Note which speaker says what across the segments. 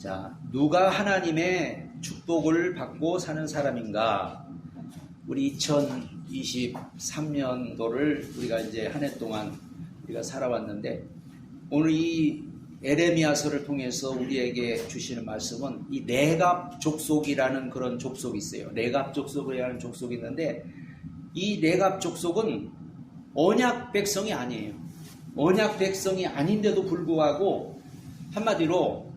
Speaker 1: 자, 누가 하나님의 축복을 받고 사는 사람인가? 우리 2023년도를 우리가 이제 한 해 동안 우리가 살아왔는데, 오늘 이 에레미야서를 통해서 우리에게 주시는 말씀은 이 레갑 족속이라는 그런 족속이 있어요. 레갑 족속이라는 족속이 있는데, 이 레갑 족속은 언약 백성이 아니에요. 언약 백성이 아닌데도 불구하고 한마디로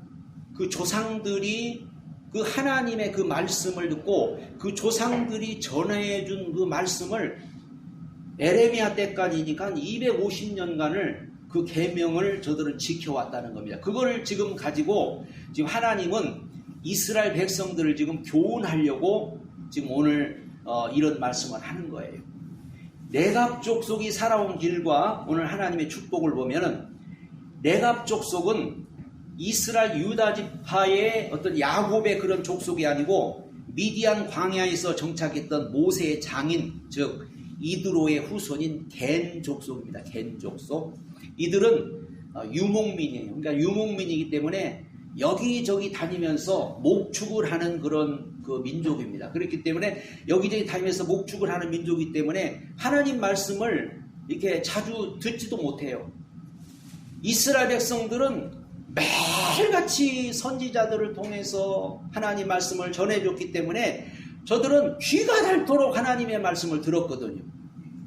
Speaker 1: 그 조상들이 그 하나님의 그 말씀을 듣고 그 조상들이 전해준 그 말씀을 에레미야 때까지니까 250년간을 그 계명을 저들은 지켜왔다는 겁니다. 그걸 지금 가지고 지금 하나님은 이스라엘 백성들을 지금 교훈하려고 지금 오늘 이런 말씀을 하는 거예요. 레갑 족속이 살아온 길과 오늘 하나님의 축복을 보면은, 레갑 족속은 이스라엘 유다 지파의 어떤 야곱의 그런 족속이 아니고 미디안 광야에서 정착했던 모세의 장인, 즉 이드로의 후손인 겐 족속입니다. 겐 족속. 이들은 유목민이에요. 그러니까 유목민이기 때문에 여기저기 다니면서 목축을 하는 그런 그 민족입니다. 그렇기 때문에 여기저기 다니면서 목축을 하는 민족이기 때문에 하나님 말씀을 이렇게 자주 듣지도 못해요. 이스라엘 백성들은 매일같이 선지자들을 통해서 하나님 말씀을 전해줬기 때문에 저들은 귀가 닳도록 하나님의 말씀을 들었거든요.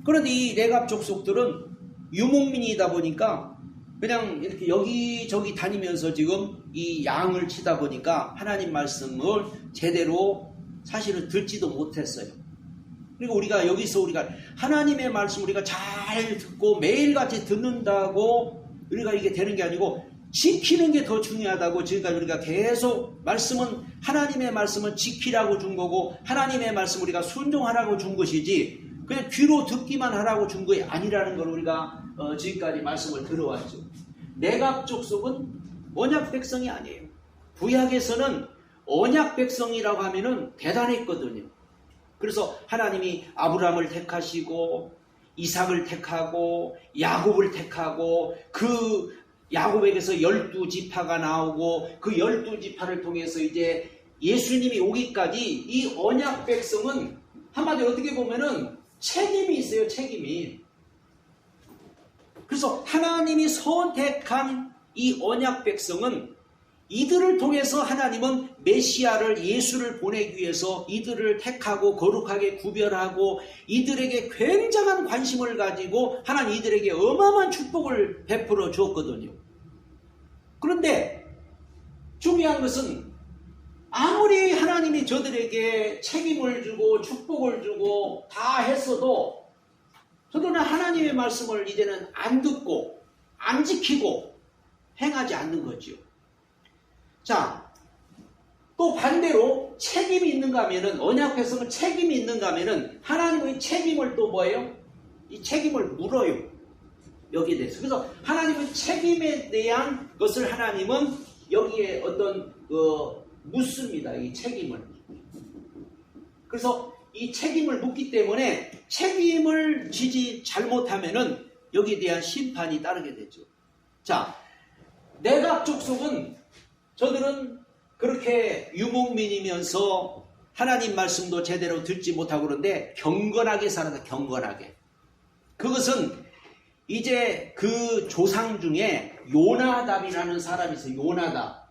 Speaker 1: 그런데 이 레갑 족속들은 유목민이다 보니까 그냥 이렇게 여기저기 다니면서 지금 이 양을 치다 보니까 하나님 말씀을 제대로 사실은 듣지도 못했어요. 그리고 우리가 여기서 우리가 하나님의 말씀 우리가 잘 듣고 매일같이 듣는다고 우리가 이게 되는 게 아니고 지키는 게 더 중요하다고 지금까지 우리가 계속 말씀은 하나님의 말씀은 지키라고 준 거고 하나님의 말씀 우리가 순종하라고 준 것이지 그냥 귀로 듣기만 하라고 준 게 아니라는 걸 우리가 지금까지 말씀을 들어왔죠. 레갑 족속은 언약 백성이 아니에요. 구약에서는 언약 백성이라고 하면은 대단했거든요. 그래서 하나님이 아브라함을 택하시고 이삭을 택하고 야곱을 택하고 그 야곱에게서 12지파가 나오고 그 12지파를 통해서 이제 예수님이 오기까지 이 언약 백성은 한마디로 어떻게 보면은 책임이 있어요. 책임이. 그래서 하나님이 선택한 이 언약 백성은 이들을 통해서 하나님은 메시아를 예수를 보내기 위해서 이들을 택하고 거룩하게 구별하고 이들에게 굉장한 관심을 가지고 하나님 이들에게 어마어마한 축복을 베풀어 주었거든요. 그런데 중요한 것은 아무리 하나님이 저들에게 책임을 주고 축복을 주고 다 했어도 저들은 하나님의 말씀을 이제는 안 듣고 안 지키고 행하지 않는 거지요. 자, 또 반대로 책임이 있는가 하면은 언약 백성은 책임이 있는가 하면은 하나님의 책임을 또 뭐예요? 이 책임을 물어요. 여기에 대해서. 그래서 하나님의 책임에 대한 것을 하나님은 여기에 어떤 묻습니다. 이 책임을. 그래서 이 책임을 묻기 때문에 책임을 지지 잘못하면은 여기에 대한 심판이 따르게 되죠. 자, 레갑 족속은 저들은 그렇게 유목민이면서 하나님 말씀도 제대로 듣지 못하고 그런데 경건하게 살아서 경건하게. 그것은 이제 그 조상 중에 요나답이라는 사람이 있어요. 요나답.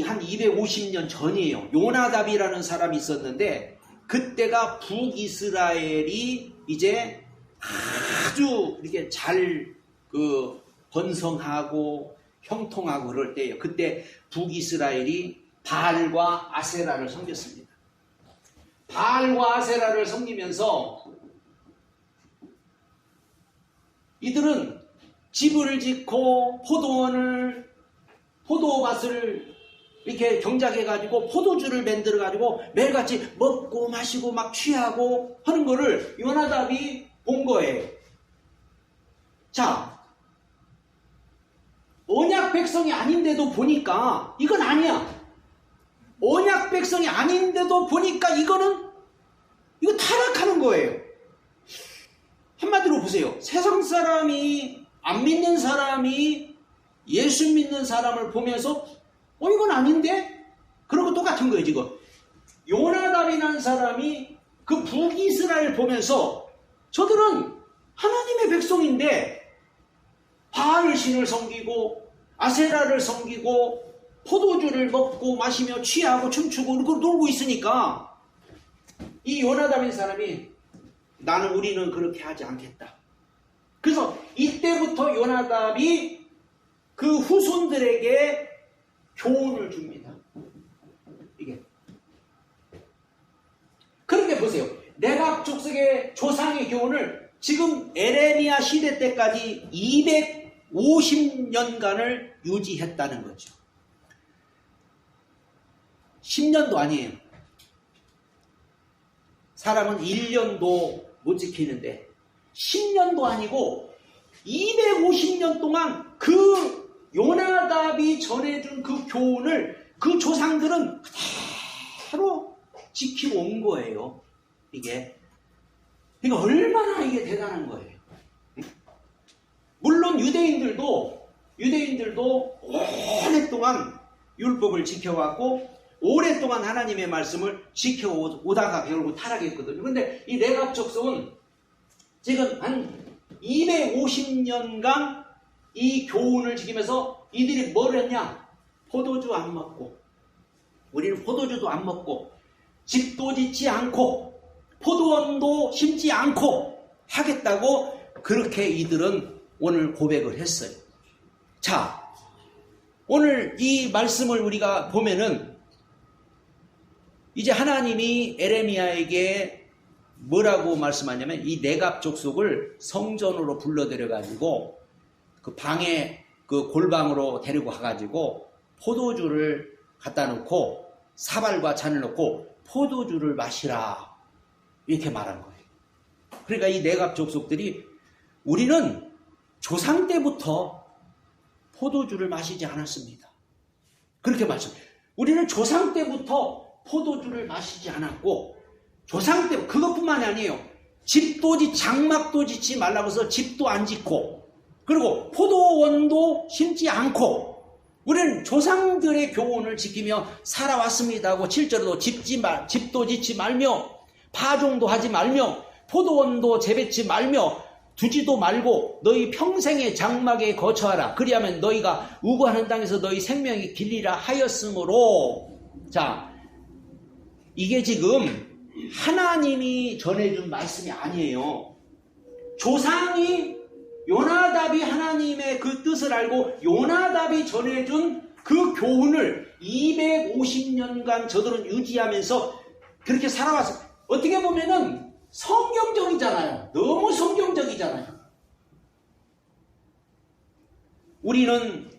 Speaker 1: 한 250년 전이에요. 요나답이라는 사람이 있었는데 그때가 북이스라엘이 이제 아주 이렇게 잘 번성하고 형통하고 그럴 때예요. 그때 북이스라엘이 바알과 아세라를 섬겼습니다. 바알과 아세라를 섬기면서 이들은 집을 짓고 포도밭을 이렇게 경작해가지고 포도주를 만들어가지고 매일같이 먹고 마시고 막 취하고 하는 거를 요나답이 본 거예요. 자, 언약 백성이 아닌데도 보니까 이건 아니야. 언약 백성이 아닌데도 보니까 이거 타락하는 거예요. 한마디로 보세요. 세상 사람이 안 믿는 사람이 예수 믿는 사람을 보면서 이건 아닌데? 그런 거 똑같은 거예요 지금. 요나답이라는 사람이 그 북이스라엘 보면서 저들은 하나님의 백성인데 바알 신을 섬기고 아세라를 섬기고 포도주를 먹고 마시며 취하고 춤추고 놀고 있으니까 이 요나답인 사람이 우리는 그렇게 하지 않겠다. 그래서 이때부터 요나답이 그 후손들에게 교훈을 줍니다. 이게. 그런데 보세요. 레갑 족속의 조상의 교훈을 지금 에레미야 시대 때까지 250년간을 유지했다는 거죠. 10년도 아니에요. 사람은 1년도 못 지키는데 10년도 아니고 250년 동안 그 요나답이 전해준 그 교훈을 그 조상들은 그대로 지키고 온 거예요. 이게 얼마나 이게 대단한 거예요. 물론 유대인들도 오랫동안 율법을 지켜왔고 오랫동안 하나님의 말씀을 지켜오다가 결국 타락했거든요. 그런데 이 레갑 족속은 지금 한 250년간 이 교훈을 지키면서 이들이 뭘 했냐? 포도주 안 먹고, 우리는 포도주도 안 먹고, 집도 짓지 않고, 포도원도 심지 않고 하겠다고 그렇게 이들은 오늘 고백을 했어요. 자, 오늘 이 말씀을 우리가 보면은 이제 하나님이 에레미야에게 뭐라고 말씀하냐면 이 네갑 족속을 성전으로 불러들여 가지고 그 방에 그 골방으로 데리고 가가지고 포도주를 갖다 놓고 사발과 잔을 놓고 포도주를 마시라 이렇게 말한 거예요. 그러니까 이 네갑 족속들이 우리는 조상 때부터 포도주를 마시지 않았습니다. 그렇게 말씀해요. 우리는 조상 때부터 포도주를 마시지 않았고 조상 때 그것뿐만이 아니에요. 집도 장막도 짓지 말라고 해서 집도 안 짓고 그리고 포도원도 심지 않고 우리는 조상들의 교훈을 지키며 살아왔습니다 하고 7절에도 집도 짓지 말며 파종도 하지 말며 포도원도 재배치 말며 두지도 말고 너희 평생의 장막에 거처하라. 그리하면 너희가 우거하는 땅에서 너희 생명이 길리라 하였으므로 자 이게 지금 하나님이 전해준 말씀이 아니에요. 조상이 요나답이 하나님의 그 뜻을 알고 요나답이 전해준 그 교훈을 250년간 저들은 유지하면서 그렇게 살아왔어요. 어떻게 보면은 성경적이잖아요. 너무 성경적이잖아요. 우리는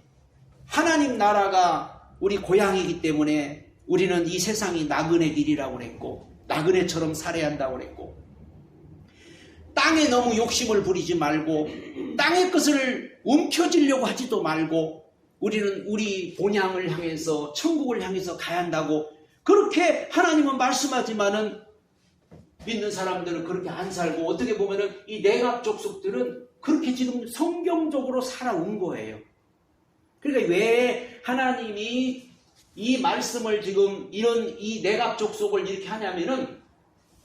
Speaker 1: 하나님 나라가 우리 고향이기 때문에 우리는 이 세상이 나그네 길이라고 그랬고 나그네처럼 살아야 한다고 그랬고 땅에 너무 욕심을 부리지 말고 땅의 것을 움켜쥐려고 하지도 말고 우리는 우리 본향을 향해서 천국을 향해서 가야 한다고 그렇게 하나님은 말씀하지만은 믿는 사람들은 그렇게 안 살고 어떻게 보면은 이 네갑 족속들은 그렇게 지금 성경적으로 살아온 거예요. 그러니까 왜 하나님이 이 말씀을 지금 이런 이 네갑 족속을 이렇게 하냐면은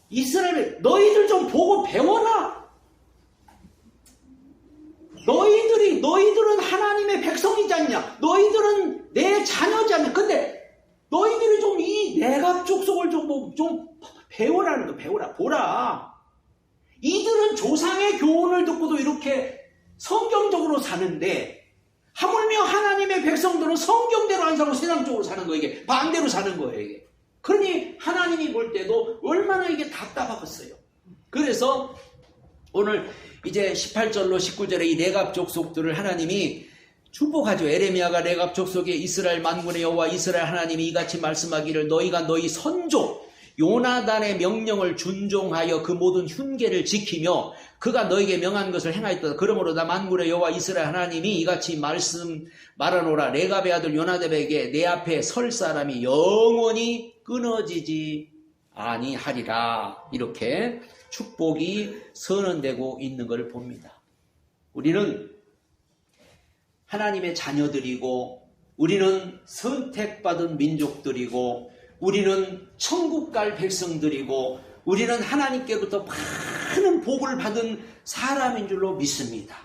Speaker 1: 이스라엘 너희들 좀 보고 배워라. 너희들은 하나님의 백성이지 않냐? 너희들은 내 자녀지 않냐? 근데 너희들이 좀 이 네갑 족속을 좀 배워라는 거 배워라 보라. 이들은 조상의 교훈을 듣고도 이렇게 성경적으로 사는데 하물며 하나님의 백성들은 성경대로 안 살고 세상적으로 사는 거예요. 이게 반대로 사는 거예요. 이게. 그러니 하나님이 볼 때도 얼마나 이게 답답하겠어요. 그래서 오늘 이제 18절로 19절에 이 네갑 족속들을 하나님이 축복하죠. 에레미야가 네갑 족속의 이스라엘 만군의 여호와 이스라엘 하나님이 이같이 말씀하기를 너희가 너희 선조 요나단의 명령을 준종하여 그 모든 흉계를 지키며 그가 너에게 명한 것을 행하였다. 그러므로 나 만군의 여호와 이스라엘 하나님이 이같이 말하노라. 레갑의 아들 요나답에게 내 앞에 설 사람이 영원히 끊어지지 아니하리라. 이렇게 축복이 선언되고 있는 것을 봅니다. 우리는 하나님의 자녀들이고 우리는 선택받은 민족들이고 우리는 천국 갈 백성들이고 우리는 하나님께부터 많은 복을 받은 사람인 줄로 믿습니다.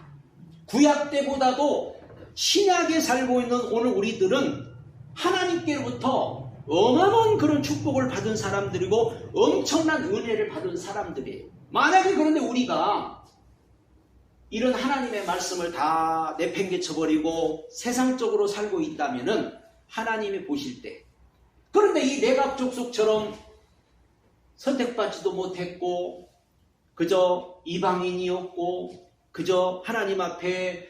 Speaker 1: 구약 때보다도 신약에 살고 있는 오늘 우리들은 하나님께로부터 어마어마한 그런 축복을 받은 사람들이고 엄청난 은혜를 받은 사람들이에요. 만약에 그런데 우리가 이런 하나님의 말씀을 다 내팽개쳐버리고 세상적으로 살고 있다면은 하나님이 보실 때, 그런데 이 내갑 족속처럼 선택받지도 못했고 그저 이방인이었고 그저 하나님 앞에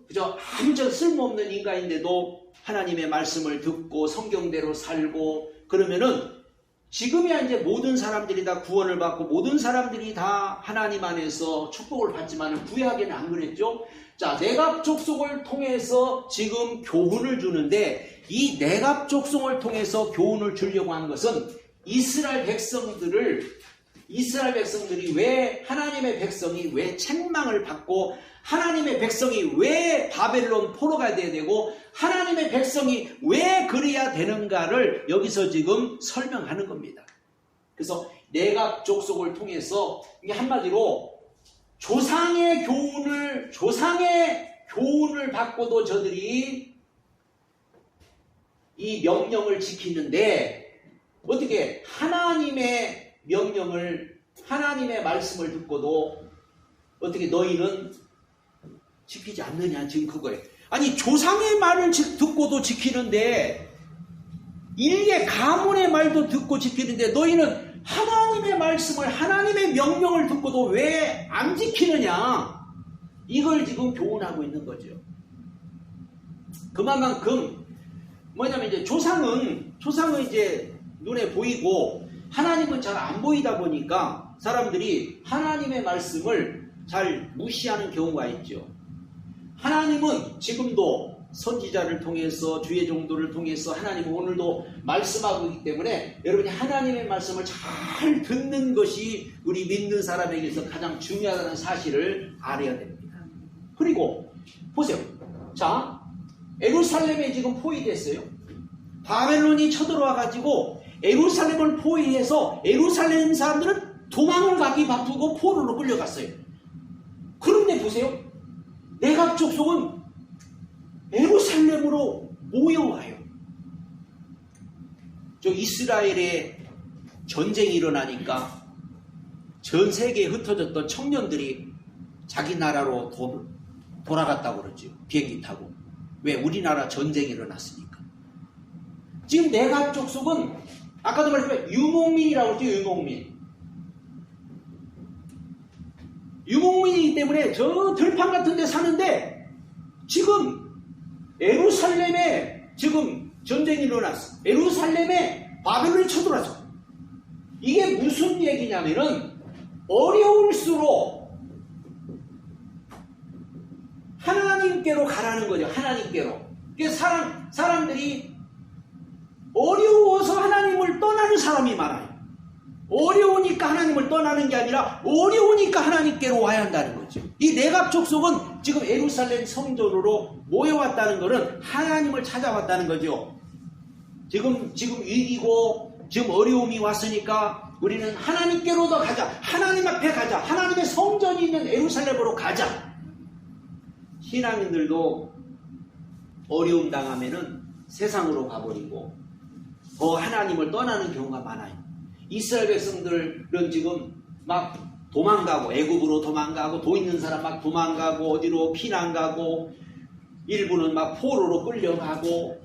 Speaker 1: 그저 아무런 쓸모없는 인간인데도 하나님의 말씀을 듣고 성경대로 살고 그러면은 지금이야 이제 모든 사람들이 다 구원을 받고 모든 사람들이 다 하나님 안에서 축복을 받지만 구약에는 안 그랬죠. 자, 내갑 족속을 통해서 지금 교훈을 주는데 이 내갑 족속을 통해서 교훈을 주려고 하는 것은 이스라엘 백성들이 왜 하나님의 백성이 왜 책망을 받고 하나님의 백성이 왜 바벨론 포로가 돼야 되고 하나님의 백성이 왜 그래야 되는가를 여기서 지금 설명하는 겁니다. 그래서 내갑 족속을 통해서 이게 한마디로 조상의 교훈을 받고도 저들이 이 명령을 지키는데 어떻게 하나님의 명령을 하나님의 말씀을 듣고도 어떻게 너희는 지키지 않느냐 지금 그거예요. 아니 조상의 말을 듣고도 지키는데 일개 가문의 말도 듣고 지키는데 너희는 하나님의 말씀을 하나님의 명령을 듣고도 왜 안 지키느냐 이걸 지금 교훈하고 있는 거죠. 그만큼 뭐냐면 이제 조상은 이제 눈에 보이고 하나님은 잘 안 보이다 보니까 사람들이 하나님의 말씀을 잘 무시하는 경우가 있죠. 하나님은 지금도 선지자를 통해서 주의 종도를 통해서 하나님은 오늘도 말씀하고 있기 때문에 여러분이 하나님의 말씀을 잘 듣는 것이 우리 믿는 사람에게서 가장 중요하다는 사실을 알아야 됩니다. 그리고 보세요. 자, 예루살렘에 지금 포위됐어요. 바벨론이 쳐들어와 가지고 예루살렘을 포위해서 예루살렘 사람들은 도망을 가기 바쁘고 포로로 끌려갔어요. 그런데 보세요. 내갑 족속은 예루살렘으로 모여와요. 저 이스라엘에 전쟁이 일어나니까 전 세계에 흩어졌던 청년들이 자기 나라로 돌아갔다고 그러죠. 비행기 타고. 왜? 우리나라 전쟁이 일어났으니까. 지금 내갑 족속은 아까도 말했지만 유목민이라고 했죠. 유목민이기 때문에 저 들판 같은 데 사는데 지금 예루살렘에 지금 전쟁이 일어났어. 예루살렘에 바벨론이 쳐들어왔어. 이게 무슨 얘기냐면은 어려울수록 하나님께로 가라는 거죠. 하나님께로. 그러니까 사람들이 어려워서 하나님을 떠나는 사람이 많아요. 어려우니까 하나님을 떠나는 게 아니라 어려우니까 하나님께로 와야 한다는 거죠. 이 내갑 족속은 지금 예루살렘 성전으로 모여왔다는 것은 하나님을 찾아왔다는 거죠. 지금 위기고 지금 어려움이 왔으니까 우리는 하나님께로 더 가자. 하나님 앞에 가자. 하나님의 성전이 있는 예루살렘으로 가자. 신앙인들도 어려움 당하면은 세상으로 가버리고 하나님을 떠나는 경우가 많아요. 이스라엘 백성들은 지금 막 도망가고 애굽으로 도망가고 돈 있는 사람 막 도망가고 어디로 피난 가고 일부는 막 포로로 끌려가고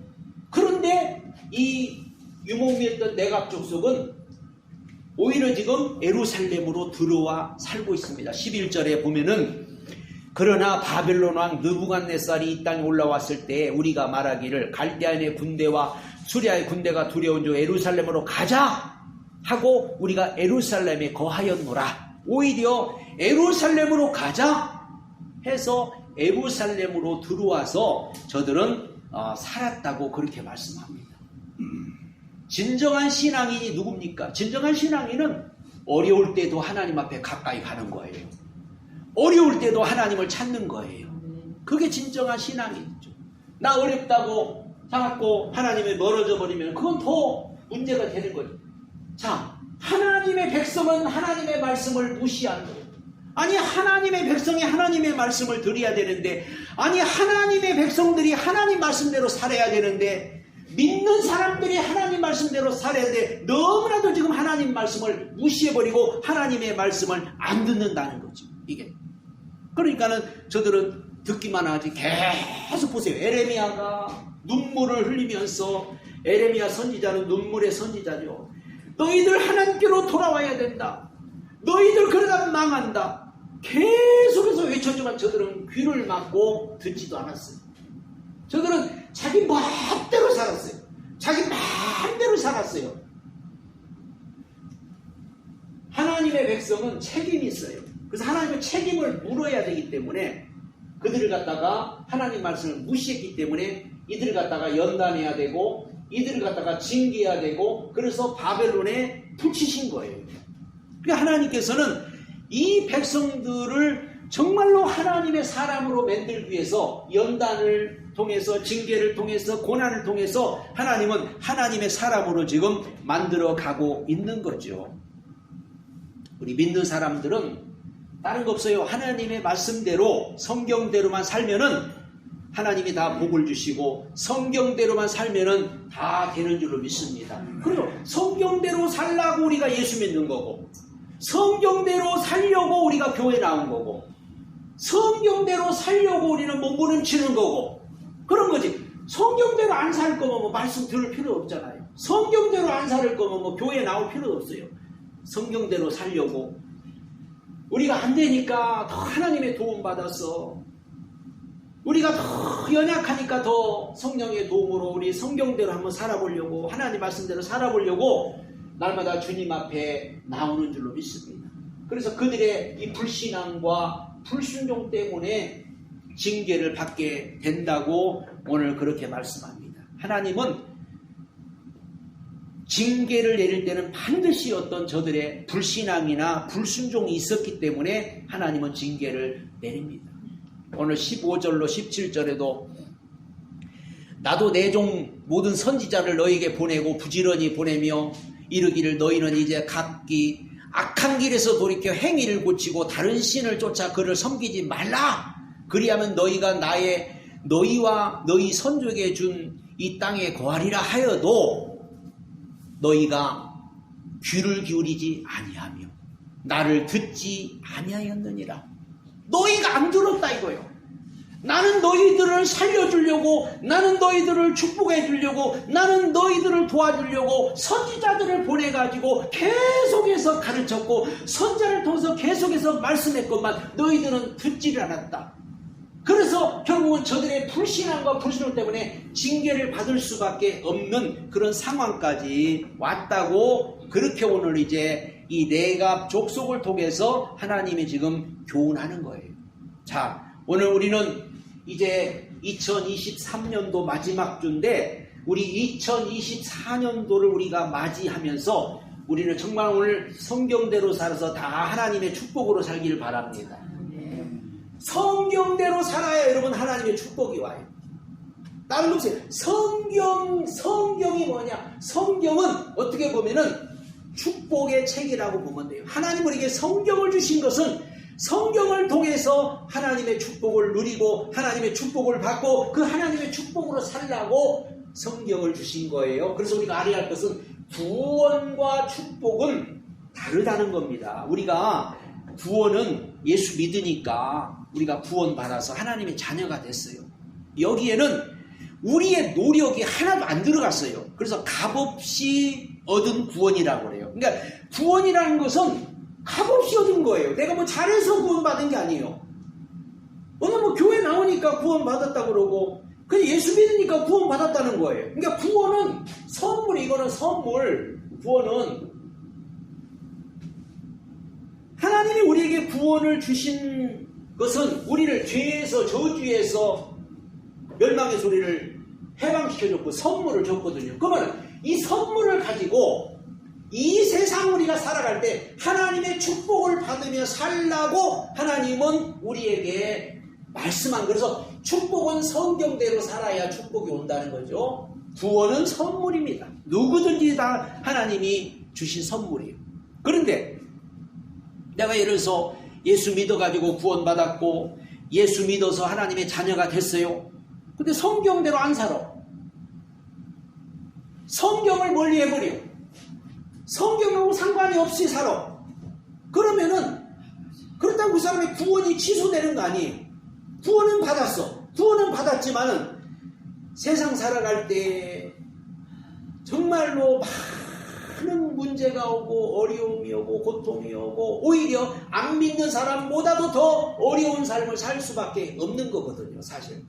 Speaker 1: 그런데 이 유목민이었던 내갑 족속은 오히려 지금 예루살렘으로 들어와 살고 있습니다. 11절에 보면은 그러나 바벨론 왕 느부갓네살이 이 땅에 올라왔을 때 우리가 말하기를 갈대아인의 군대와 수리아의 군대가 두려운 줄 예루살렘으로 가자 하고 우리가 예루살렘에 거하였노라. 오히려 예루살렘으로 가자 해서 예루살렘으로 들어와서 저들은 살았다고 그렇게 말씀합니다. 진정한 신앙인이 누굽니까? 진정한 신앙인은 어려울 때도 하나님 앞에 가까이 가는 거예요. 어려울 때도 하나님을 찾는 거예요. 그게 진정한 신앙이죠. 나 어렵다고 자꾸 하나님에 멀어져 버리면 그건 더 문제가 되는 거죠. 자, 하나님의 백성은 하나님의 말씀을 무시하는 거예요. 아니, 하나님의 백성이 하나님의 말씀을 드려야 되는데, 아니, 하나님의 백성들이 하나님 말씀대로 살아야 되는데, 믿는 사람들이 하나님 말씀대로 살아야 돼. 너무나도 지금 하나님 말씀을 무시해버리고 하나님의 말씀을 안 듣는다는 거죠. 이게. 그러니까는 저들은 듣기만 하지 계속 보세요. 에레미야가 눈물을 흘리면서, 에레미야 선지자는 눈물의 선지자죠. 너희들 하나님께로 돌아와야 된다. 너희들 그러다 망한다. 계속해서 외쳤지만 저들은 귀를 막고 듣지도 않았어요. 저들은 자기 마음대로 살았어요. 자기 마음대로 살았어요. 하나님의 백성은 책임이 있어요. 그래서 하나님의 책임을 물어야 되기 때문에 그들을 갖다가 하나님 말씀을 무시했기 때문에 이들을 갖다가 연단해야 되고 이들을 갖다가 징계해야 되고 그래서 바벨론에 붙이신 거예요. 그러니까 하나님께서는 이 백성들을 정말로 하나님의 사람으로 만들기 위해서 연단을 통해서 징계를 통해서 고난을 통해서 하나님은 하나님의 사람으로 지금 만들어 가고 있는 거죠. 우리 믿는 사람들은 다른 거 없어요. 하나님의 말씀대로 성경대로만 살면은 하나님이 다 복을 주시고 성경대로만 살면은 다 되는 줄로 믿습니다. 그래서 성경대로 살라고 우리가 예수 믿는 거고 성경대로 살려고 우리가 교회 나온 거고 성경대로 살려고 우리는 몸부림치는 거고 그런 거지. 성경대로 안 살 거면 뭐 말씀 들을 필요 없잖아요. 성경대로 안 살 거면 뭐 교회 나올 필요도 없어요. 성경대로 살려고 우리가 안 되니까 더 하나님의 도움 받아서 우리가 더 연약하니까 더 성령의 도움으로 우리 성경대로 한번 살아보려고 하나님 말씀대로 살아보려고 날마다 주님 앞에 나오는 줄로 믿습니다. 그래서 그들의 이 불신앙과 불순종 때문에 징계를 받게 된다고 오늘 그렇게 말씀합니다. 하나님은 징계를 내릴 때는 반드시 어떤 저들의 불신앙이나 불순종이 있었기 때문에 하나님은 징계를 내립니다. 오늘 15절로 17절에도 나도 내 종 모든 선지자를 너에게 보내고 부지런히 보내며 이르기를 너희는 이제 각기 악한 길에서 돌이켜 행위를 고치고 다른 신을 쫓아 그를 섬기지 말라. 그리하면 너희가 너희와 너희 선조에게 준 이 땅에 거하리라 하여도 너희가 귀를 기울이지 아니하며 나를 듣지 아니하였느니라. 너희가 안 들었다 이거예요. 나는 너희들을 살려주려고, 나는 너희들을 축복해 주려고, 나는 너희들을 도와주려고 선지자들을 보내가지고 계속해서 가르쳤고 선자를 통해서 계속해서 말씀했건만 너희들은 듣지를 않았다. 그래서 결국은 저들의 불신앙과 불신앙 때문에 징계를 받을 수밖에 없는 그런 상황까지 왔다고 그렇게 오늘 이제 이 레갑 족속을 통해서 하나님이 지금 교훈하는 거예요. 자, 오늘 우리는 이제 2023년도 마지막 주인데 우리 2024년도를 우리가 맞이하면서 우리는 정말 오늘 성경대로 살아서 다 하나님의 축복으로 살기를 바랍니다. 성경대로 살아야 여러분 하나님의 축복이 와요. 다른 거 없어요. 성경이 뭐냐? 성경은 어떻게 보면은 축복의 책이라고 보면 돼요. 하나님 우리에게 성경을 주신 것은 성경을 통해서 하나님의 축복을 누리고 하나님의 축복을 받고 그 하나님의 축복으로 살라고 성경을 주신 거예요. 그래서 우리가 알아야 할 것은 구원과 축복은 다르다는 겁니다. 우리가 구원은 예수 믿으니까 우리가 구원받아서 하나님의 자녀가 됐어요. 여기에는 우리의 노력이 하나도 안 들어갔어요. 그래서 값없이 얻은 구원이라고 그래요. 그러니까 구원이라는 것은 값없이 얻은 거예요. 내가 뭐 잘해서 구원받은 게 아니에요. 오늘 뭐 교회 나오니까 구원받았다고 그러고 그냥 예수 믿으니까 구원받았다는 거예요. 그러니까 구원은 선물, 이거는 선물. 구원은 하나님이 우리에게 구원을 주신 것은 우리를 죄에서 저주에서 멸망의 소리를 해방시켜줬고 선물을 줬거든요. 그러면 이 선물을 가지고 이 세상 우리가 살아갈 때 하나님의 축복을 받으며 살라고 하나님은 우리에게 말씀한. 그래서 축복은 성경대로 살아야 축복이 온다는 거죠. 구원은 선물입니다. 누구든지 다 하나님이 주신 선물이에요. 그런데 내가 예를 들어서 예수 믿어가지고 구원받았고 예수 믿어서 하나님의 자녀가 됐어요. 근데 성경대로 안 살아. 성경을 멀리 해버려. 성경하고 상관이 없이 살아. 그러면은 그렇다고 그 사람의 구원이 취소되는 거 아니에요. 구원은 받았어. 구원은 받았지만은 세상 살아갈 때 정말로 많은 문제가 오고 어려움이 오고 고통이 오고 오히려 안 믿는 사람보다도 더 어려운 삶을 살 수밖에 없는 거거든요. 사실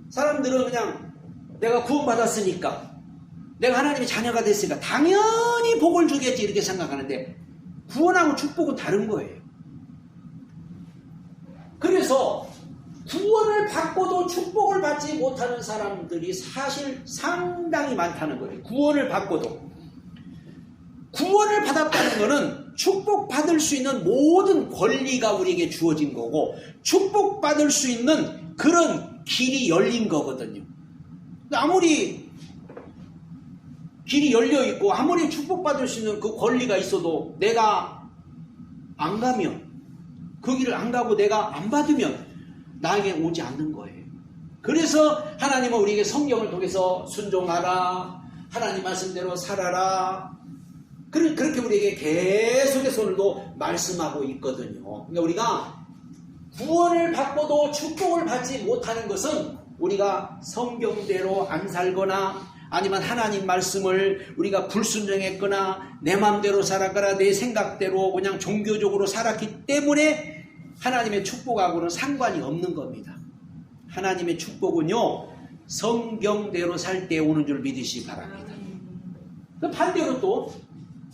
Speaker 1: 사람들은 그냥 내가 구원받았으니까 내가 하나님의 자녀가 됐으니까 당연히 복을 주겠지 이렇게 생각하는데 구원하고 축복은 다른 거예요. 그래서 구원을 받고도 축복을 받지 못하는 사람들이 사실 상당히 많다는 거예요. 구원을 받고도. 구원을 받았다는 것은 축복받을 수 있는 모든 권리가 우리에게 주어진 거고 축복받을 수 있는 그런 길이 열린 거거든요. 아무리 길이 열려있고 아무리 축복받을 수 있는 그 권리가 있어도 내가 안 가면 그 길을 안 가고 내가 안 받으면 나에게 오지 않는 거예요. 그래서 하나님은 우리에게 성경을 통해서 순종하라, 하나님 말씀대로 살아라, 그렇게 우리에게 계속해서 오늘도 말씀하고 있거든요. 그러니까 우리가 구원을 받고도 축복을 받지 못하는 것은 우리가 성경대로 안 살거나 아니면 하나님 말씀을 우리가 불순종했거나 내 마음대로 살았거나 내 생각대로 그냥 종교적으로 살았기 때문에 하나님의 축복하고는 상관이 없는 겁니다. 하나님의 축복은요 성경대로 살 때 오는 줄 믿으시기 바랍니다. 반대로 또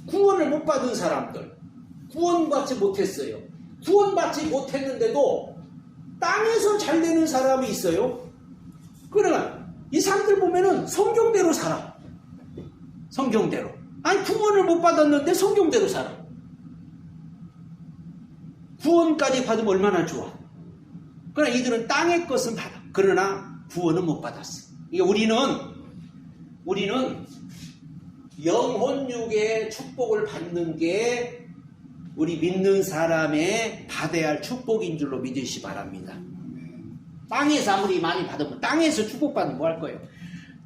Speaker 1: 구원을 못 받은 사람들, 구원받지 못했어요. 구원받지 못했는데도 땅에서 잘 되는 사람이 있어요. 그러나 이 사람들 보면은 성경대로 살아. 성경대로. 아니 구원을 못 받았는데 성경대로 살아. 구원까지 받으면 얼마나 좋아. 그러나 이들은 땅의 것은 받아. 그러나 구원은 못 받았어. 그러니까 우리는 영혼육의 축복을 받는 게 우리 믿는 사람의 받아야 할 축복인 줄로 믿으시 바랍니다. 땅에서 아무리 많이 받으면 땅에서 축복받으면 뭐 할 거예요?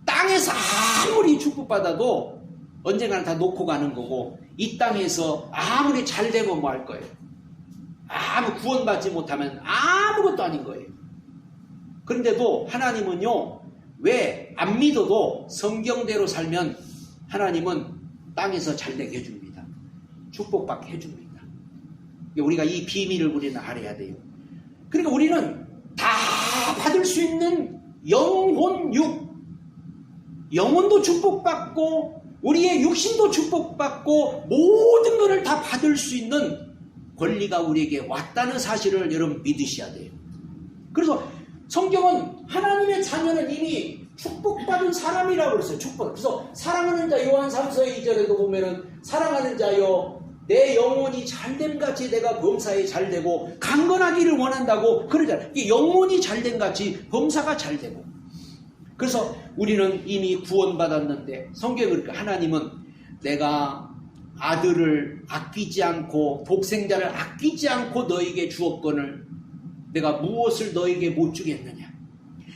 Speaker 1: 땅에서 아무리 축복받아도 언젠가는 다 놓고 가는 거고 이 땅에서 아무리 잘 되고 뭐 할 거예요? 아무 구원받지 못하면 아무것도 아닌 거예요. 그런데도 하나님은요 왜 안 믿어도 성경대로 살면 하나님은 땅에서 잘되게 해줍니다. 축복받게 해줍니다. 우리가 이 비밀을 우리는 알아야 돼요. 그러니까 우리는 다 받을 수 있는 영혼육, 영혼도 축복받고 우리의 육신도 축복받고 모든 것을 다 받을 수 있는 권리가 우리에게 왔다는 사실을 여러분 믿으셔야 돼요. 그래서 성경은 하나님의 자녀는 이미 축복받은 사람이라고 그랬어요. 축복. 그래서 사랑하는 자 요한 3서 2절에도 보면은 사랑하는 자여 내 영혼이 잘됨 같이 내가 범사에 잘되고 강건하기를 원한다고 그러잖아요. 영혼이 잘됨 같이 범사가 잘되고. 그래서 우리는 이미 구원받았는데 성경에 그러니까 하나님은 내가 아들을 아끼지 않고 독생자를 아끼지 않고 너에게 주었거늘 내가 무엇을 너에게 못 주겠느냐.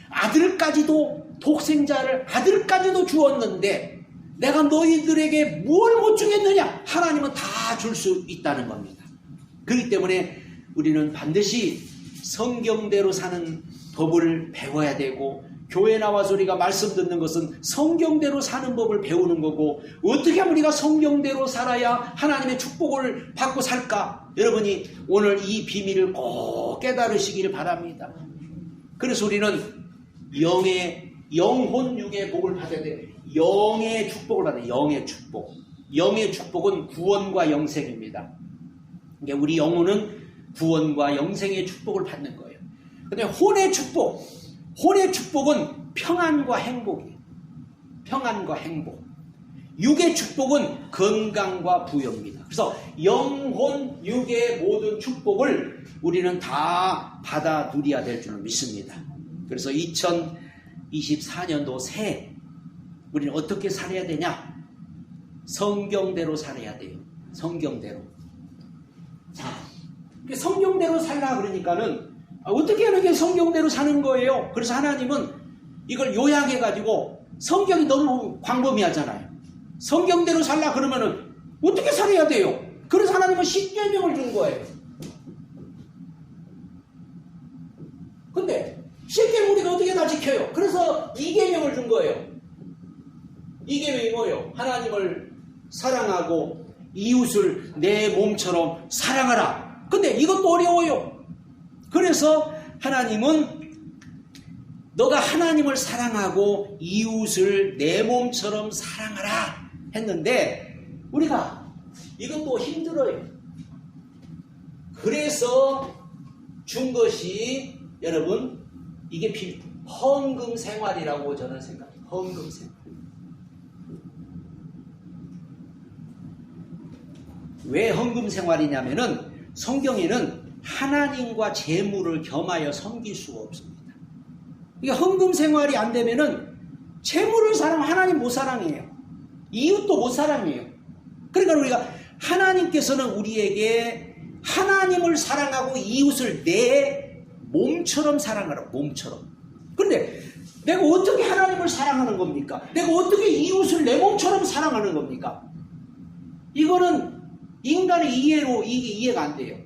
Speaker 1: 아들까지도 독생자를 아들까지도 주었는데 내가 너희들에게 뭘 못 주겠느냐. 하나님은 다 줄 수 있다는 겁니다. 그렇기 때문에 우리는 반드시 성경대로 사는 법을 배워야 되고 교회 나와서 우리가 말씀 듣는 것은 성경대로 사는 법을 배우는 거고 어떻게 하면 우리가 성경대로 살아야 하나님의 축복을 받고 살까? 여러분이 오늘 이 비밀을 꼭 깨달으시기를 바랍니다. 그래서 우리는 영혼육의 복을 받아야 돼요. 영의 축복을 받아요. 영의 축복. 영의 축복은 구원과 영생입니다. 그러니까 우리 영혼은 구원과 영생의 축복을 받는 거예요. 그런데 혼의 축복은 평안과 행복이에요. 평안과 행복. 육의 축복은 건강과 부여입니다. 그래서 영혼, 육의 모든 축복을 우리는 다 받아 누려야 될 줄 믿습니다. 그래서 2024년도 새해 우리는 어떻게 살아야 되냐? 성경대로 살아야 돼요. 성경대로. 자, 성경대로 살라 그러니까는 어떻게 하는 게 성경대로 사는 거예요? 그래서 하나님은 이걸 요약해가지고 성경이 너무 광범위하잖아요. 성경대로 살라 그러면은 어떻게 살아야 돼요? 그래서 하나님은 10계명을 준 거예요. 근데 10계명 우리가 어떻게 다 지켜요? 그래서 2계명을 준 거예요. 2계명이 뭐예요? 하나님을 사랑하고 이웃을 내 몸처럼 사랑하라. 근데 이것도 어려워요. 그래서 하나님은 너가 하나님을 사랑하고 이웃을 내 몸처럼 사랑하라 했는데 우리가 이것도 힘들어요. 그래서 준 것이 여러분 이게 헌금 생활이라고 저는 생각해요. 헌금 생활. 왜 헌금 생활이냐면은 성경에는 하나님과 재물을 겸하여 섬길 수가 없습니다. 이게 헌금 생활이 안 되면은 재물을 하나님 못 사랑해요. 이웃도 못 사랑해요. 그러니까 우리가 하나님께서는 우리에게 하나님을 사랑하고 이웃을 내 몸처럼 사랑하라. 몸처럼. 그런데 내가 어떻게 하나님을 사랑하는 겁니까? 내가 어떻게 이웃을 내 몸처럼 사랑하는 겁니까? 이거는 인간의 이해로 이게 이해가 안 돼요.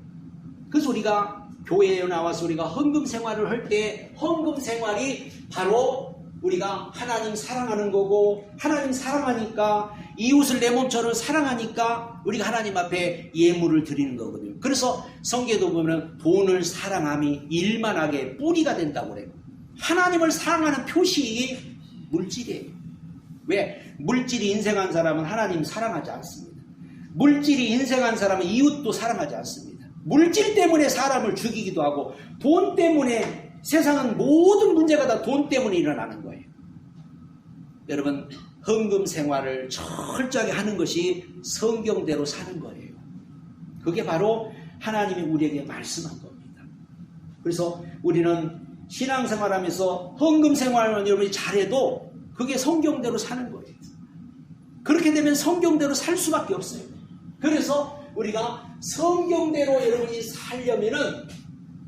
Speaker 1: 그래서 우리가 교회에 나와서 우리가 헌금 생활을 할 때 헌금 생활이 바로 우리가 하나님 사랑하는 거고 하나님 사랑하니까 이웃을 내 몸처럼 사랑하니까 우리가 하나님 앞에 예물을 드리는 거거든요. 그래서 성경에도 보면 돈을 사랑함이 일만하게 뿌리가 된다고 그래요. 하나님을 사랑하는 표시 물질이에요. 왜? 물질이 인생한 사람은 하나님 사랑하지 않습니다. 물질이 인생한 사람은 이웃도 사랑하지 않습니다. 물질 때문에 사람을 죽이기도 하고 돈 때문에 세상은 모든 문제가 다 돈 때문에 일어나는 거예요. 여러분 헌금 생활을 철저하게 하는 것이 성경대로 사는 거예요. 그게 바로 하나님이 우리에게 말씀한 겁니다. 그래서 우리는 신앙생활하면서 헌금 생활을 여러분이 잘해도 그게 성경대로 사는 거예요. 그렇게 되면 성경대로 살 수밖에 없어요. 그래서 우리가 성경대로 여러분이 살려면은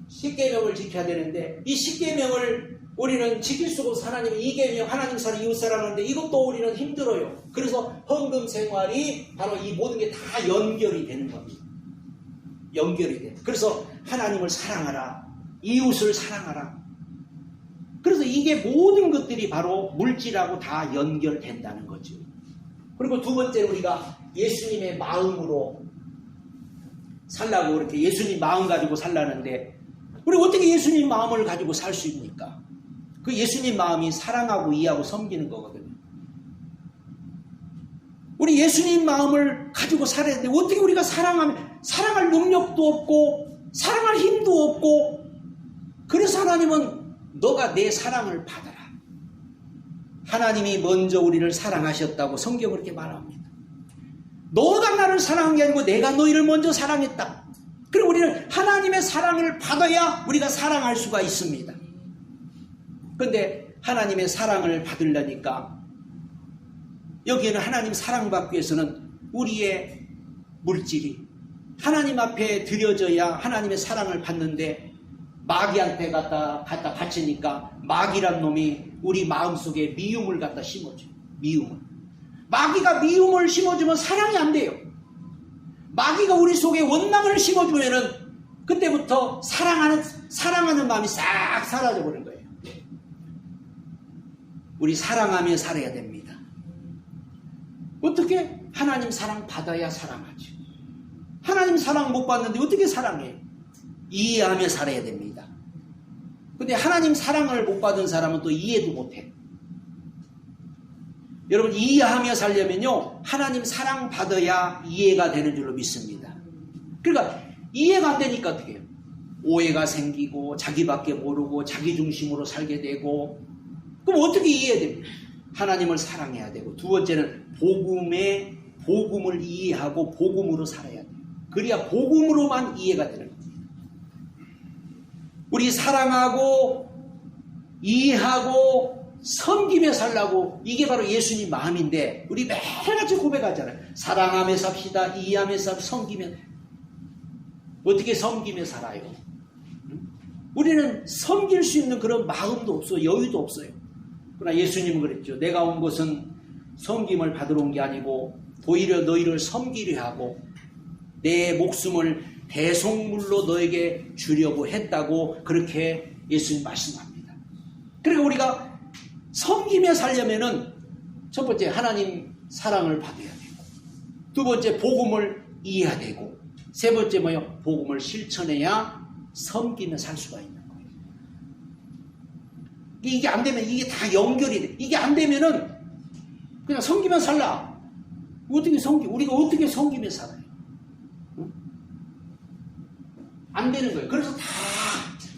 Speaker 1: 10계명을 지켜야 되는데 이 10계명을 우리는 지킬 수가 없어. 하나님은 2계명 하나님 사랑 이웃 사랑하는데 이것도 우리는 힘들어요. 그래서 헌금 생활이 바로 이 모든 게 다 연결이 되는 겁니다. 연결이 돼. 그래서 하나님을 사랑하라. 이웃을 사랑하라. 그래서 이게 모든 것들이 바로 물질하고 다 연결된다는 거죠. 그리고 두 번째로 우리가 예수님의 마음으로 살라고 그렇게 예수님 마음 가지고 살라는데 우리 어떻게 예수님 마음을 가지고 살 수 있습니까? 그 예수님 마음이 사랑하고 이해하고 섬기는 거거든요. 우리 예수님 마음을 가지고 살아야 되는데 어떻게 우리가 사랑할 능력도 없고 사랑할 힘도 없고 그래서 하나님은 너가 내 사랑을 받아라. 하나님이 먼저 우리를 사랑하셨다고 성경은 그렇게 말합니다. 너가 나를 사랑한 게 아니고 내가 너희를 먼저 사랑했다. 그리고 우리는 하나님의 사랑을 받아야 우리가 사랑할 수가 있습니다. 그런데 하나님의 사랑을 받으려니까 여기에는 하나님 사랑받기 위해서는 우리의 물질이 하나님 앞에 드려져야 하나님의 사랑을 받는데 마귀한테 갖다 바치니까 마귀란 놈이 우리 마음속에 미움을 갖다 심어줘요. 미움을. 마귀가 미움을 심어주면 사랑이 안 돼요. 마귀가 우리 속에 원망을 심어주면은 그때부터 사랑하는 마음이 싹 사라져 버린 거예요. 우리 사랑하며 살아야 됩니다. 어떻게? 하나님 사랑 받아야 사랑하죠. 하나님 사랑 못 받는데 어떻게 사랑해요? 이해하며 살아야 됩니다. 근데 하나님 사랑을 못 받은 사람은 또 이해도 못해. 여러분 이해하며 살려면요 하나님 사랑 받아야 이해가 되는 줄로 믿습니다. 그러니까 이해가 안 되니까 어떻게 해요? 오해가 생기고 자기밖에 모르고 자기 중심으로 살게 되고 그럼 어떻게 이해해야 됩니까? 하나님을 사랑해야 되고, 두 번째는 복음을 이해하고 복음으로 살아야 돼요. 그래야 복음으로만 이해가 되는 거예요. 우리 사랑하고 이해하고 섬기며 살라고, 이게 바로 예수님 마음인데 우리 매일같이 고백하잖아요. 사랑하며 삽시다. 이해하며 삽시다. 섬기며. 어떻게 섬기며 살아요? 우리는 섬길 수 있는 그런 마음도 없어요. 여유도 없어요. 그러나 예수님은 그랬죠. 내가 온 것은 섬김을 받으러 온 게 아니고 오히려 너희를 섬기려 하고 내 목숨을 대속물로 너에게 주려고 했다고, 그렇게 예수님 말씀합니다. 그러니까 우리가 섬기며 살려면은 첫 번째 하나님 사랑을 받아야 되고, 두 번째 복음을 이해해야 되고, 세 번째 뭐요? 복음을 실천해야 섬기며 살 수가 있는 거예요. 이게 안 되면 이게 다 연결이 돼. 이게 안 되면은 그냥 섬기며 살라. 우리가 어떻게 섬기며 살아요? 응? 안 되는 거예요. 그래서 다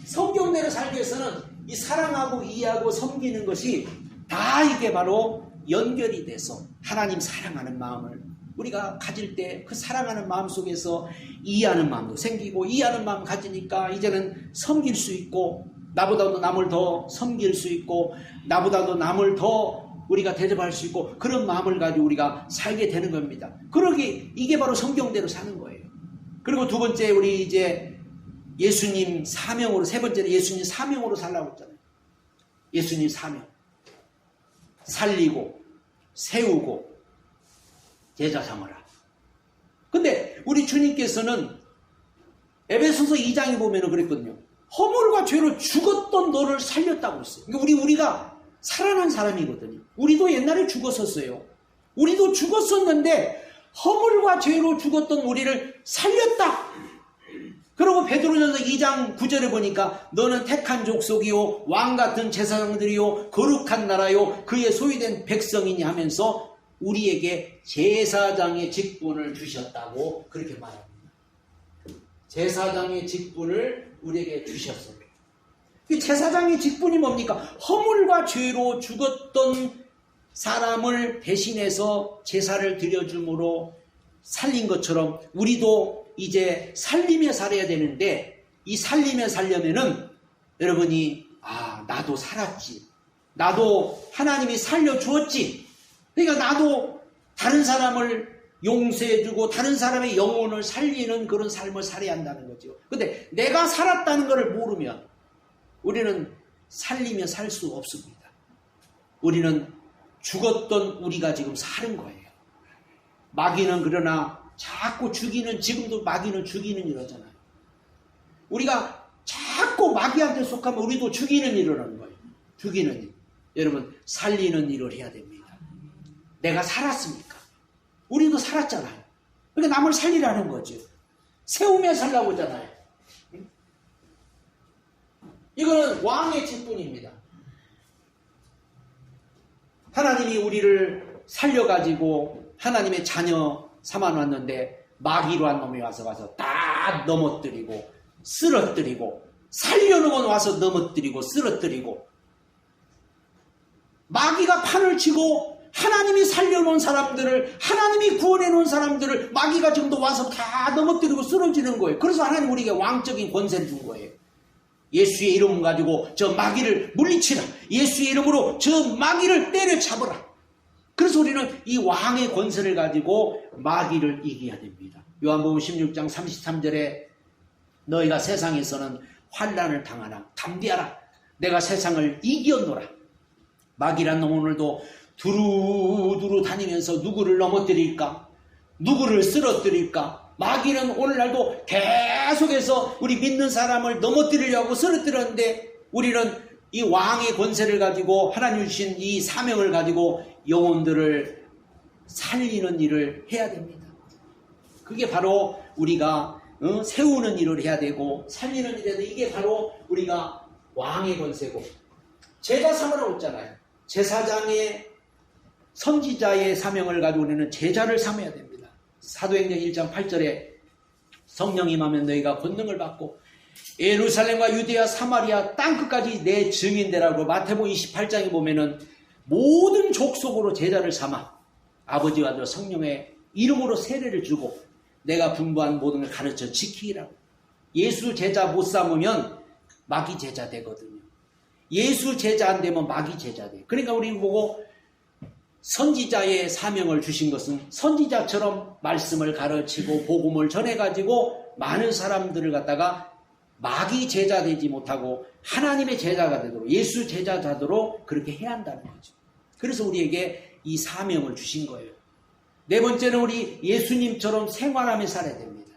Speaker 1: 성경대로 살기 위해서는 이 사랑하고 이해하고 섬기는 것이 다 이게 바로 연결이 돼서 하나님 사랑하는 마음을 우리가 가질 때, 그 사랑하는 마음 속에서 이해하는 마음도 생기고, 이해하는 마음 가지니까 이제는 섬길 수 있고, 나보다도 남을 더 섬길 수 있고, 나보다도 남을 더 우리가 대접할 수 있고, 그런 마음을 가지고 우리가 살게 되는 겁니다. 그러기 이게 바로 성경대로 사는 거예요. 그리고 두 번째, 우리 이제 예수님 사명으로, 세 번째는 예수님 사명으로 살라고 했잖아요. 예수님 사명. 살리고 세우고 제자 삼으라. 근데 우리 주님께서는 에베소서 2장에 보면은 그랬거든요. 허물과 죄로 죽었던 너를 살렸다고 했어요. 그러니까 우리가 살아난 사람이거든요. 우리도 옛날에 죽었었어요. 우리도 죽었었는데 허물과 죄로 죽었던 우리를 살렸다. 그리고 베드로전서 2장 9절에 보니까 너는 택한 족속이요 왕같은 제사장들이요 거룩한 나라요 그의 소유된 백성이니 하면서 우리에게 제사장의 직분을 주셨다고 그렇게 말합니다. 제사장의 직분을 우리에게 주셨어요. 이 제사장의 직분이 뭡니까? 허물과 죄로 죽었던 사람을 대신해서 제사를 드려줌으로 살린 것처럼 우리도 이제 살리며 살아야 되는데, 이 살리며 살려면은 여러분이 나도 살았지, 나도 하나님이 살려주었지, 그러니까 나도 다른 사람을 용서해주고 다른 사람의 영혼을 살리는 그런 삶을 살아야 한다는 거죠. 근데 내가 살았다는 것을 모르면 우리는 살리며 살 수 없습니다. 우리는 죽었던 우리가 지금 사는 거예요. 마귀는 그러나 자꾸 죽이는, 지금도 마귀는 죽이는 이러잖아요. 우리가 자꾸 마귀한테 속하면 우리도 죽이는 일을 하는 거예요. 죽이는 일. 여러분, 살리는 일을 해야 됩니다. 내가 살았으니까. 우리도 살았잖아요. 그러니까 남을 살리라는 거죠. 세우며 살라고 하잖아요. 이거는 왕의 직분입니다. 하나님이 우리를 살려가지고 하나님의 자녀 삼아놨는데 마귀로 한 놈이 와서 다 넘어뜨리고 쓰러뜨리고, 살려놓은 와서 넘어뜨리고 쓰러뜨리고, 마귀가 판을 치고 하나님이 살려놓은 사람들을, 하나님이 구원해놓은 사람들을 마귀가 지금도 와서 다 넘어뜨리고 쓰러지는 거예요. 그래서 하나님 우리에게 왕적인 권세를 준 거예요. 예수의 이름 가지고 저 마귀를 물리치라. 예수의 이름으로 저 마귀를 때려잡으라. 그래서 우리는 이 왕의 권세를 가지고 마귀를 이겨야 됩니다. 요한복음 16장 33절에 너희가 세상에서는 환난을 당하나 담대하라. 내가 세상을 이겼노라. 마귀란 놈은 오늘도 두루두루 다니면서 누구를 넘어뜨릴까? 누구를 쓰러뜨릴까? 마귀는 오늘날도 계속해서 우리 믿는 사람을 넘어뜨리려고 쓰러뜨렸는데, 우리는 이 왕의 권세를 가지고 하나님 주신 이 사명을 가지고 영혼들을 살리는 일을 해야 됩니다. 그게 바로 우리가 세우는 일을 해야 되고 살리는 일을 해야 되고, 이게 바로 우리가 왕의 권세고, 제자 삼으라고 했잖아요. 제사장의 선지자의 사명을 가지고 우리는 제자를 삼아야 됩니다. 사도행전 1장 8절에 성령이 임하면 너희가 권능을 받고 예루살렘과 유대야 사마리아 땅끝까지 내 증인되라고, 마태복음 28장에 보면은 모든 족속으로 제자를 삼아 아버지와 아들 성령의 이름으로 세례를 주고 내가 분부한 모든 걸 가르쳐 지키라고. 예수 제자 못 삼으면 마귀 제자 되거든요. 예수 제자 안 되면 마귀 제자 돼요. 그러니까 우리 보고 선지자의 사명을 주신 것은 선지자처럼 말씀을 가르치고 복음을 전해가지고 많은 사람들을 갖다가 마귀 제자 되지 못하고 하나님의 제자가 되도록 예수 제자 되도록 그렇게 해야 한다는 거죠. 그래서 우리에게 이 사명을 주신 거예요. 네 번째는 우리 예수님처럼 생활하며 살아야 됩니다.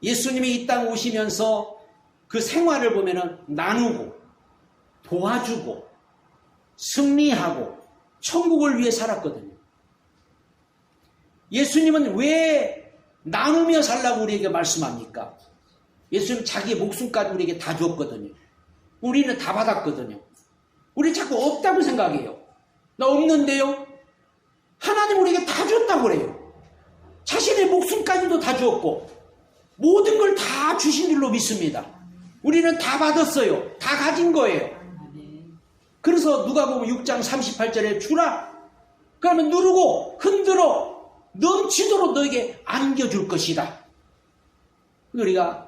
Speaker 1: 예수님이 이 땅 오시면서 그 생활을 보면은 나누고 도와주고 승리하고 천국을 위해 살았거든요. 예수님은 왜 나누며 살라고 우리에게 말씀합니까? 예수님 자기의 목숨까지 우리에게 다 줬거든요. 우리는 다 받았거든요. 우리 자꾸 없다고 생각해요. 나 없는데요? 하나님 우리에게 다 줬다고 그래요. 자신의 목숨까지도 다 주었고 모든 걸 다 주신 줄로 믿습니다. 우리는 다 받았어요. 다 가진 거예요. 그래서 누가복음 6장 38절에 주라. 그러면 누르고 흔들어 넘치도록 너에게 안겨줄 것이다. 우리가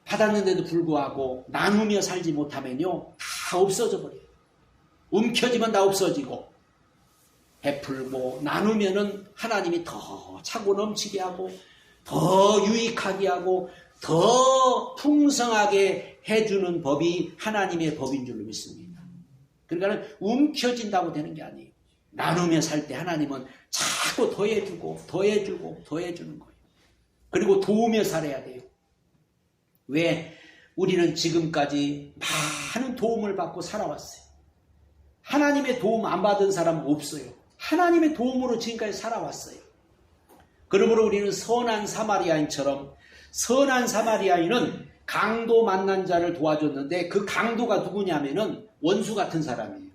Speaker 1: 받았는데도 불구하고 나누며 살지 못하면요 다 없어져 버려요. 움켜쥐면 다 없어지고 베풀고 나누면은 하나님이 더 차고 넘치게 하고 더 유익하게 하고 더 풍성하게 해주는 법이 하나님의 법인 줄로 믿습니다. 그러니까 움켜진다고 되는 게 아니에요. 나누며 살 때 하나님은 자꾸 더해주고 더해주고 더해주는 거예요. 그리고 도우며 살아야 돼요. 왜? 우리는 지금까지 많은 도움을 받고 살아왔어요. 하나님의 도움 안 받은 사람은 없어요. 하나님의 도움으로 지금까지 살아왔어요. 그러므로 우리는 선한 사마리아인처럼 선한 사마리아인은 강도 만난 자를 도와줬는데 그 강도가 누구냐면은 원수 같은 사람이에요.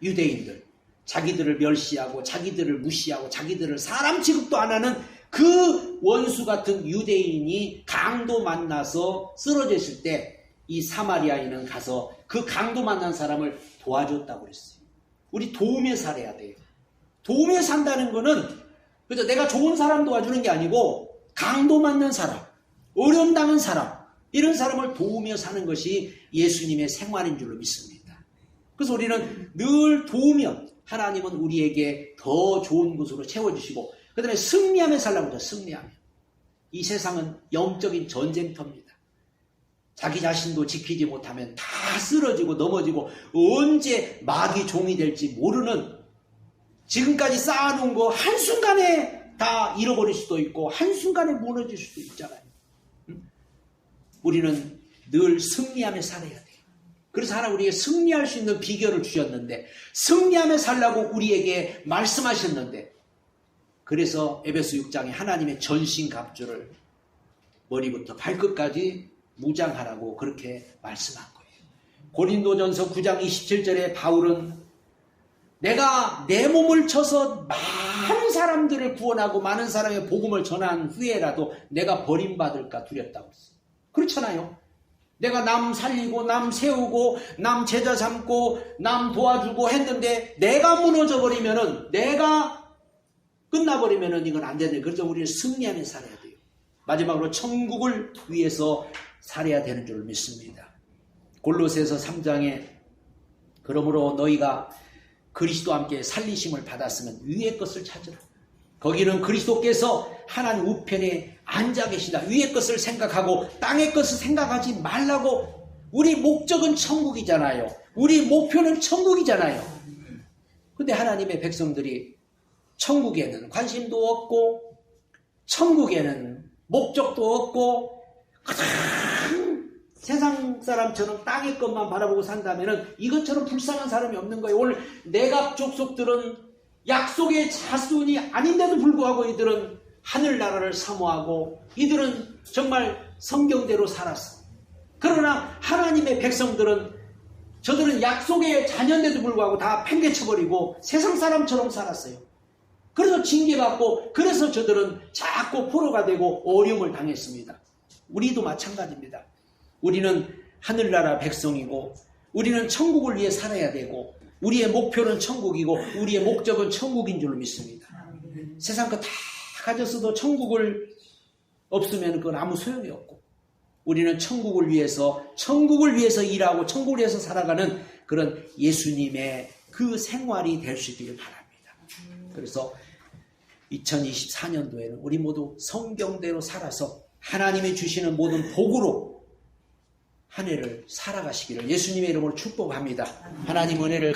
Speaker 1: 유대인들. 자기들을 멸시하고 자기들을 무시하고 자기들을 사람 취급도 안 하는 그 원수 같은 유대인이 강도 만나서 쓰러졌을 때 이 사마리아인은 가서 그 강도 만난 사람을 도와줬다고 그랬어요. 우리 도우며 살아야 돼요. 도우며 산다는 거는 그죠? 내가 좋은 사람 도와주는 게 아니고 강도 만난 사람, 어려움 당한 사람 이런 사람을 도우며 사는 것이 예수님의 생활인 줄로 믿습니다. 그래서 우리는 늘 도우며 하나님은 우리에게 더 좋은 것으로 채워주시고 그 다음에 승리하며 살라고 하죠. 승리하며. 이 세상은 영적인 전쟁터입니다. 자기 자신도 지키지 못하면 다 쓰러지고 넘어지고 언제 마귀 종이 될지 모르는 지금까지 쌓아놓은 거 한순간에 다 잃어버릴 수도 있고 한순간에 무너질 수도 있잖아요. 우리는 늘 승리하며 살아야 돼요. 그래서 하나 우리에게 승리할 수 있는 비결을 주셨는데 승리하며 살라고 우리에게 말씀하셨는데 그래서 에베소 6장에 하나님의 전신갑주를 머리부터 발끝까지 무장하라고 그렇게 말씀한 거예요. 고린도전서 9장 27절에 바울은 내가 내 몸을 쳐서 많은 사람들을 구원하고 많은 사람의 복음을 전한 후에라도 내가 버림받을까 두렵다고 했어요. 그렇잖아요. 내가 남 살리고 남 세우고 남 제자 삼고 남 도와주고 했는데 내가 무너져 버리면은 내가 끝나버리면은 이건 안 되네. 그래서 우리는 승리하며 살아야 돼요. 마지막으로 천국을 위해서 살아야 되는 줄 믿습니다. 골로새서 3장에 그러므로 너희가 그리스도와 함께 살리심을 받았으면 위의 것을 찾으라. 거기는 그리스도께서 하나님 우편에 앉아 계시다. 위의 것을 생각하고 땅의 것을 생각하지 말라고. 우리 목적은 천국이잖아요. 우리 목표는 천국이잖아요. 근데 하나님의 백성들이 천국에는 관심도 없고 천국에는 목적도 없고 그냥 세상 사람처럼 땅의 것만 바라보고 산다면 이것처럼 불쌍한 사람이 없는 거예요. 오늘 내갑 족속들은 약속의 자손이 아닌데도 불구하고 이들은 하늘나라를 사모하고 이들은 정말 성경대로 살았어. 그러나 하나님의 백성들은 저들은 약속의 자녀인데도 불구하고 다 팽개쳐버리고 세상 사람처럼 살았어요. 그래서 징계받고 그래서 저들은 자꾸 포로가 되고 어려움을 당했습니다. 우리도 마찬가지입니다. 우리는 하늘나라 백성이고 우리는 천국을 위해 살아야 되고 우리의 목표는 천국이고 우리의 목적은 천국인 줄로 믿습니다. 세상 거 다 가졌어도 천국을 없으면 그건 아무 소용이 없고 우리는 천국을 위해서 일하고 천국을 위해서 살아가는 그런 예수님의 그 생활이 될 수 있기를 바랍니다. 그래서 2024년도에는 우리 모두 성경대로 살아서 하나님이 주시는 모든 복으로 한 해를 살아가시기를 예수님의 이름으로 축복합니다. 하나님 은혜를